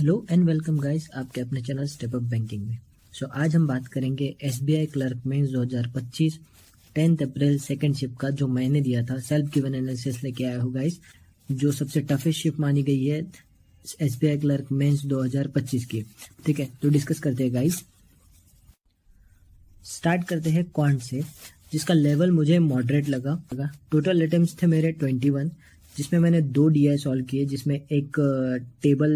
Hello and welcome guys आपके अपने channel step up banking में। आज हम बात करेंगे एसबीआई क्लर्क मेंस 2025 10 अप्रैल सेकंड शिफ्ट का जो मैंने दिया था। सेल्फ गिवन एनालिसिस लेके आया हूँ गाइस, जो सबसे टफेस्ट शिफ्ट मानी गई है एसबीआई क्लर्क मेंस 2025 की। ठीक है, तो डिस्कस करते हैं गाइस। स्टार्ट करते हैं क्वांट से, जिसका लेवल मुझे मॉडरेट लगा। टोटल अटेम्प्ट्स थे मेरे 21, जिसमें मैंने 2 DI सॉल्व किए, जिसमें एक टेबल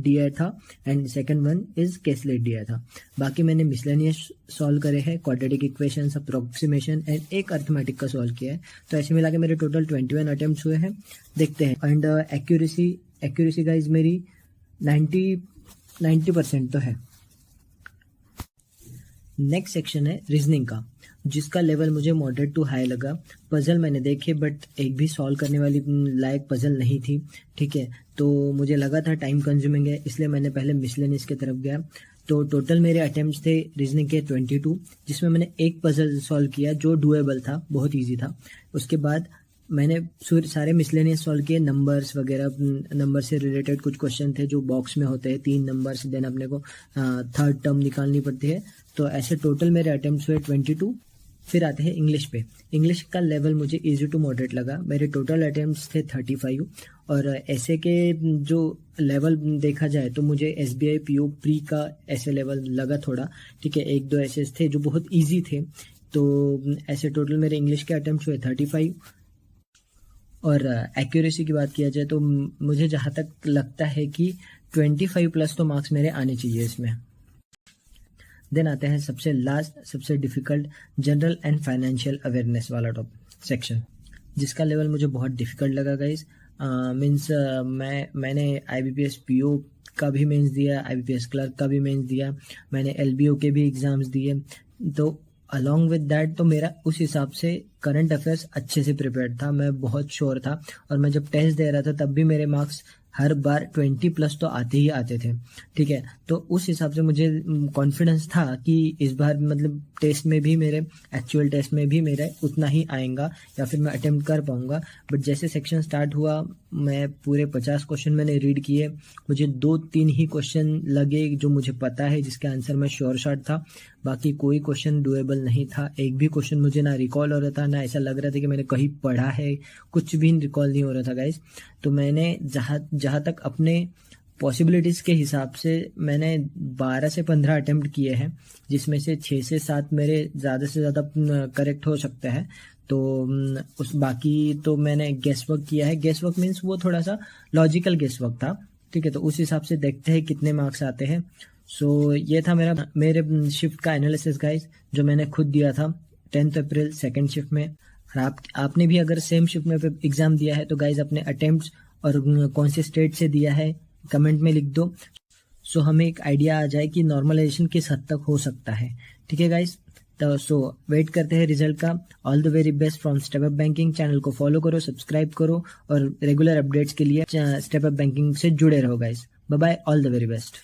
DI था and second one is caselet DI था। बाकी मैंने मिसलेनियस सॉल्व करे हैं, क्वाड्रेटिक इक्वेशंस, अप्रोक्सीमेशन एंड एक अर्थमेटिक का सॉल्व किया है। तो ऐसे मिला के मेरे टोटल 21 अटेम्प्ट्स हुए हैं। देखते हैं। एंड एक्यूरेसी गाइज मेरी 90% तो है। नेक्स्ट सेक्शन है रीजनिंग का, जिसका लेवल मुझे मॉडरेट टू हाई लगा। पजल मैंने देखे बट एक भी सॉल्व करने वाली लायक पजल नहीं थी। ठीक है, तो मुझे लगा था टाइम कंज्यूमिंग है, इसलिए मैंने पहले मिसलेनियस की तरफ गया। तो टोटल मेरे अटेम्प्ट्स थे रीजनिंग के 22, जिसमें मैंने एक पजल सॉल्व किया जो डुएबल था, बहुत ईजी था। उसके बाद मैंने सारे मिसलेनियस सॉल्व किए, नंबर्स वगैरह, नंबर से रिलेटेड कुछ क्वेश्चन थे जो बॉक्स में होते हैं, 3 नंबर्स, देन अपने को थर्ड टर्म निकालनी पड़ती है। तो ऐसे टोटल मेरे अटेम्प्ट्स हुए 22। फिर आते हैं इंग्लिश पे। इंग्लिश का लेवल मुझे इजी टू मॉडरेट लगा। मेरे टोटल अटेम्प्ट्स थे 35 और ऐसे के जो लेवल देखा जाए तो मुझे एसबीआई पीओ प्री का ऐसे लेवल लगा थोड़ा। ठीक है, 1-2 ऐसे थे जो बहुत इजी थे। तो ऐसे टोटल मेरे इंग्लिश के अटेम्प्ट्स हुए 35। और एक्यूरेसी की बात किया जाए तो मुझे जहाँ तक लगता है कि 25 प्लस तो मार्क्स मेरे आने चाहिए इसमें। देन आते हैं सबसे लास्ट, सबसे difficult, general and financial awareness वाला टॉपिक सेक्शन, जिसका लेवल मुझे बहुत डिफिकल्ट लगा गाइस। मैंने IBPS PO का भी मेंस दिया, IBPS क्लर्क का भी मेंस दिया, मैंने LBO के भी एग्जाम्स दिए। तो अलॉन्ग विद दैट तो मेरा उस हिसाब से करंट अफेयर्स अच्छे से प्रिपेयर्ड था, मैं बहुत श्योर था। और मैं जब टेस्ट दे रहा था तब भी मेरे मार्क्स हर बार 20 प्लस तो आते ही आते थे। ठीक है, तो उस हिसाब से मुझे कॉन्फिडेंस था कि इस बार मतलब टेस्ट में भी मेरे, एक्चुअल टेस्ट में भी मेरा उतना ही आएगा या फिर मैं अटेम्प्ट कर पाऊंगा। बट जैसे सेक्शन स्टार्ट हुआ, मैं पूरे 50 क्वेश्चन मैंने रीड किए, मुझे 2-3 ही क्वेश्चन लगे जो मुझे पता है, जिसके आंसर मैं श्योर शॉट था। बाकी कोई क्वेश्चन डुएबल नहीं था। एक भी क्वेश्चन मुझे ना रिकॉल हो रहा था, ना ऐसा लग रहा था कि मैंने कहीं पढ़ा है, कुछ भी रिकॉल नहीं हो रहा था गाइस। तो मैंने जहाँ तक अपने पॉसिबिलिटीज़ के हिसाब से मैंने 12 से 15 अटेम्प्ट किए हैं, जिसमें से 6 से 7 मेरे ज़्यादा से ज़्यादा करेक्ट हो सकता है। तो उस बाकी तो मैंने गेस वर्क किया है। गेस वर्क मीन्स वो थोड़ा सा लॉजिकल गेस वर्क था। ठीक है, तो उस हिसाब से देखते हैं कितने मार्क्स आते हैं। ये था मेरे शिफ्ट का एनालिसिस गाइस, जो मैंने खुद दिया था 10 अप्रैल सेकेंड शिफ्ट में। और आपने भी अगर सेम शिफ्ट में एग्जाम दिया है तो गाइज अपने अटेम्प्ट्स और कौन से स्टेट से दिया है कमेंट में लिख दो, हमें एक आइडिया आ जाए कि नॉर्मलाइजेशन किस हद तक हो सकता है। ठीक है गाइज, तो वेट करते हैं रिजल्ट का। All the very best from step up banking. Channel को फॉलो करो, सब्सक्राइब करो और रेगुलर अपडेट्स के लिए स्टेप अप बैंकिंग से जुड़े रहो guys. Bye bye, all the very best.